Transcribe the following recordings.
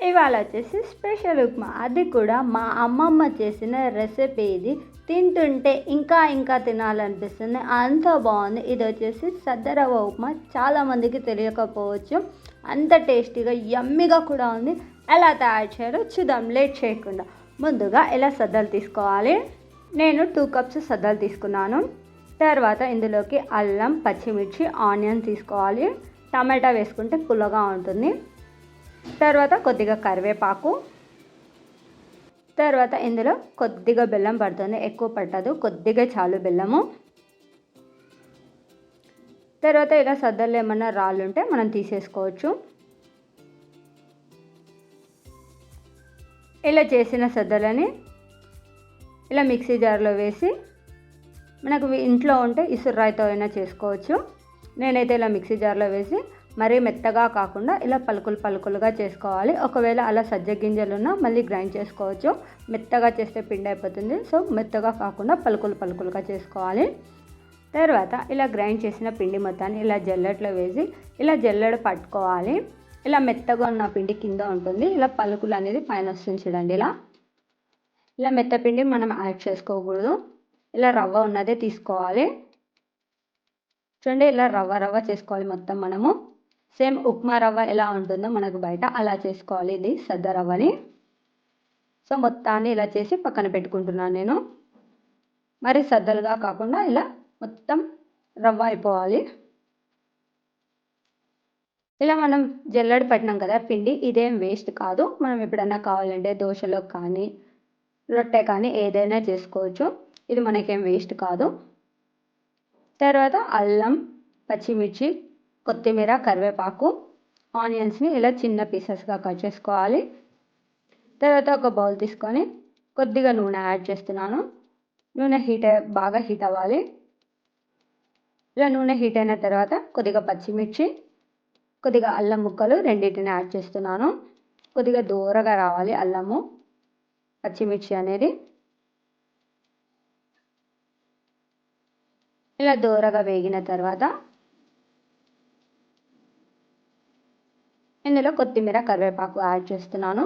ఇవాళ వచ్చేసి స్పెషల్ ఉప్మా, అది కూడా మా అమ్మమ్మ చేసిన రెసిపీ. ఇది తింటుంటే ఇంకా ఇంకా తినాలనిపిస్తుంది, అంత బాగుంది. ఇది వచ్చేసి సద్దరవ్వ ఉప్మా. చాలామందికి తెలియకపోవచ్చు, అంత టేస్టీగా యమ్మీగా కూడా ఉంది. ఎలా తయారు చేయాలో చూద్దాం లేట్ చేయకుండా. ముందుగా ఇలా సద్దలు తీసుకోవాలి. నేను 2 కప్స్ సద్దలు తీసుకున్నాను. తర్వాత ఇందులోకి అల్లం, పచ్చిమిర్చి, ఆనియన్ తీసుకోవాలి. టమాటా వేసుకుంటే పుల్లగా ఉంటుంది. తర్వాత కొద్దిగా కరివేపాకు. తర్వాత ఇందులో కొద్దిగా బెల్లం పడుతుంది, ఎక్కువ పట్టదు, కొద్దిగా చాలు బెల్లము. తర్వాత ఇలా సద్దల్లో ఏమన్నా రాళ్ళు ఉంటే మనం తీసేసుకోవచ్చు. ఇలా చేసిన సద్దలని ఇలా మిక్సీ జార్లో వేసి, మనకు ఇంట్లో ఉంటే ఇసురాయితో అయినా చేసుకోవచ్చు. నేనైతే ఇలా మిక్సీ జార్లో వేసి మరీ మెత్తగా కాకుండా ఇలా పలుకులు పలుకులుగా చేసుకోవాలి. ఒకవేళ అలా సజ్జ గింజలు ఉన్నా మళ్ళీ గ్రైండ్ చేసుకోవచ్చు. మెత్తగా చేస్తే పిండి అయిపోతుంది, సో మెత్తగా కాకుండా పలుకులు పలుకులుగా చేసుకోవాలి. తర్వాత ఇలా గ్రైండ్ చేసిన పిండి మొత్తాన్ని ఇలా జల్లెడలో వేసి ఇలా జల్లెడ పట్టుకోవాలి. ఇలా మెత్తగా ఉన్న పిండి కింద ఉంటుంది, ఇలా పలుకులు అనేది పైన వస్తుంది చూడండి. ఇలా మెత్త పిండి మనం యాడ్ చేసుకోకూడదు, ఇలా రవ్వ ఉన్నదే తీసుకోవాలి. చూడండి, ఇలా రవ్వ రవ్వ చేసుకోవాలి మొత్తం. మనము సేమ్ ఉప్మా రవ్వ ఎలా ఉంటుందో మనకు బయట అలా చేసుకోవాలి ఇది సద్ద రవ్వని. సో మొత్తాన్ని ఇలా చేసి పక్కన పెట్టుకుంటున్నాను నేను. మరి సద్దలుగా కాకుండా ఇలా మొత్తం రవ్వ అయిపోవాలి. ఇలా మనం జల్లెడ పట్టినాం కదా పిండి, ఇదేం వేస్ట్ కాదు. మనం ఎప్పుడైనా కావాలంటే దోశలో కానీ రొట్టె కానీ ఏదైనా చేసుకోవచ్చు, ఇది మనకేం వేస్ట్ కాదు. తర్వాత అల్లం, పచ్చిమిర్చి, కొత్తిమీర, కరివేపాకు, ఆనియన్స్ని ఇలా చిన్న పీసెస్గా కట్ చేసుకోవాలి. తర్వాత ఒక బౌల్ తీసుకొని కొద్దిగా నూనె యాడ్ చేస్తున్నాను. నూనె బాగా హీట్ అవ్వాలి. ఇలా నూనె హీట్ అయిన తర్వాత కొద్దిగా పచ్చిమిర్చి, కొద్దిగా అల్లం ముక్కలు రెండింటిని యాడ్ చేస్తున్నాను. కొద్దిగా దూరగా రావాలి అల్లము, పచ్చిమిర్చి అనేది. ఇలా దూరగా వేగిన తర్వాత ఇందులో కొత్తిమీర, కరివేపాకు యాడ్ చేస్తున్నాను.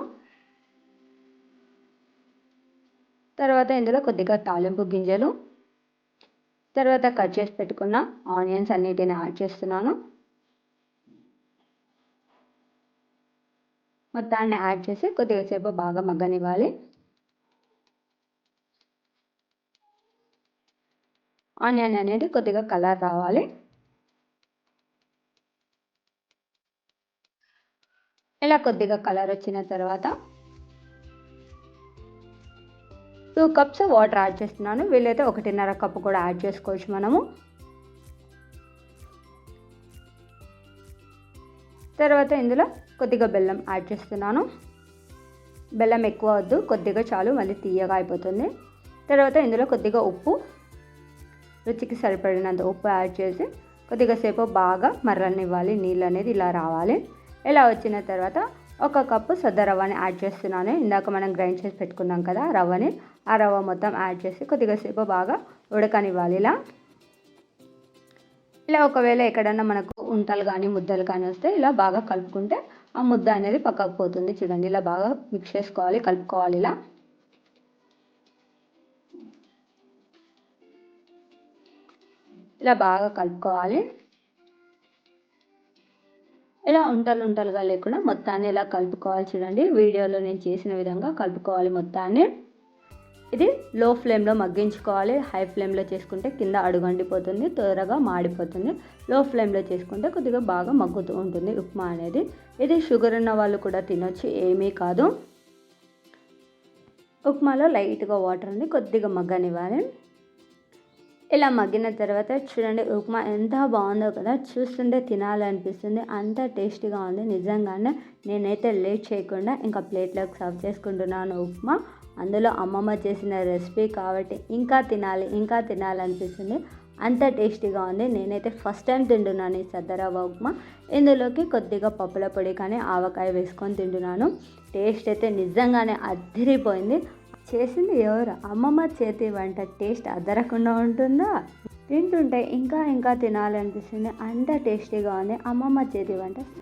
తర్వాత ఇందులో కొద్దిగా తాలింపు గింజలు, తర్వాత కట్ చేసి పెట్టుకున్న ఆనియన్స్ అన్నిటిని యాడ్ చేస్తున్నాను. మొత్తాన్ని యాడ్ చేసి కొద్దిగా సేపు బాగా మగ్గనివ్వాలి. ఆనియన్ అనేది కొద్దిగా కలర్ రావాలి. ఇలా కొద్దిగా కలర్ వచ్చిన తర్వాత 2 కప్స్ వాటర్ యాడ్ చేస్తున్నాను. వీలైతే 1.5 కప్పు కూడా యాడ్ చేసుకోవచ్చు మనము. తర్వాత ఇందులో కొద్దిగా బెల్లం యాడ్ చేస్తున్నాను. బెల్లం ఎక్కువ వద్దు, కొద్దిగా చాలు, మళ్ళీ తీయగా అయిపోతుంది. తర్వాత ఇందులో కొద్దిగా ఉప్పు, రుచికి సరిపడినంత ఉప్పు యాడ్ చేసి కొద్దిగా సేపు బాగా మర్రనివ్వాలి. నీళ్ళు అనేది ఇలా రావాలి. ఇలా వచ్చిన తర్వాత 1 కప్పు సద్ద రవ్వని యాడ్ చేస్తున్నాను. ఇందాక మనం గ్రైండ్ చేసి పెట్టుకున్నాం కదా రవ్వని, ఆ రవ్వ మొత్తం యాడ్ చేసి కొద్దిగా సేపు బాగా ఉడకనివ్వాలి. ఇలా ఒకవేళ ఎక్కడన్నా మనకు ఉంటలు కానీ ముద్దలు కానీ వస్తే ఇలా బాగా కలుపుకుంటే ఆ ముద్ద అనేది పక్కకు పోతుంది. చూడండి, ఇలా బాగా మిక్స్ చేసుకోవాలి, కలుపుకోవాలి. ఇలా బాగా కలుపుకోవాలి. ఇలా ఉంటలుగా లేకుండా మొత్తాన్ని ఇలా కలుపుకోవాలి. చూడండి, వీడియోలో నేను చేసిన విధంగా కలుపుకోవాలి మొత్తాన్ని. ఇది లో ఫ్లేమ్లో మగ్గించుకోవాలి. హై ఫ్లేమ్లో చేసుకుంటే కింద అడుగండిపోతుంది, త్వరగా మాడిపోతుంది. లో ఫ్లేమ్లో చేసుకుంటే కొద్దిగా బాగా మగ్గుతూ ఉంటుంది ఉప్మా అనేది. ఇది షుగర్ ఉన్న వాళ్ళు కూడా తినొచ్చు, ఏమీ కాదు. ఉప్మాలో లైట్గా వాటర్ ఉంది, కొద్దిగా మగ్గనివ్వాలి. ఇలా మగ్గిన తర్వాత చూడండి, ఉప్మా ఎంత బాగుందో కదా, చూస్తుంటే తినాలనిపిస్తుంది, అంత టేస్టీగా ఉంది నిజంగానే. నేనైతే లేట్ చేయకుండా ఇంకా ప్లేట్లోకి సర్వ్ చేసుకుంటున్నాను ఉప్మా. అందులో అమ్మమ్మ చేసిన రెసిపీ కాబట్టి ఇంకా తినాలనిపిస్తుంది, అంత టేస్టీగా ఉంది. నేనైతే ఫస్ట్ టైం తింటున్నాను ఈ సద్దరవ్వ ఉప్మా. ఇందులోకి కొద్దిగా పప్పుల పొడి కానీ ఆవకాయ వేసుకొని తింటున్నాను. టేస్ట్ అయితే నిజంగానే అదిరిపోయింది. చేసింది ఎవరు? అమ్మమ్మ చేతి వంట టేస్ట్ అదరకుండా ఉంటుందా? తింటుంటే ఇంకా తినాలనిపిస్తుంది, అంత టేస్టీగా ఉంది అమ్మమ్మ చేతి వంట.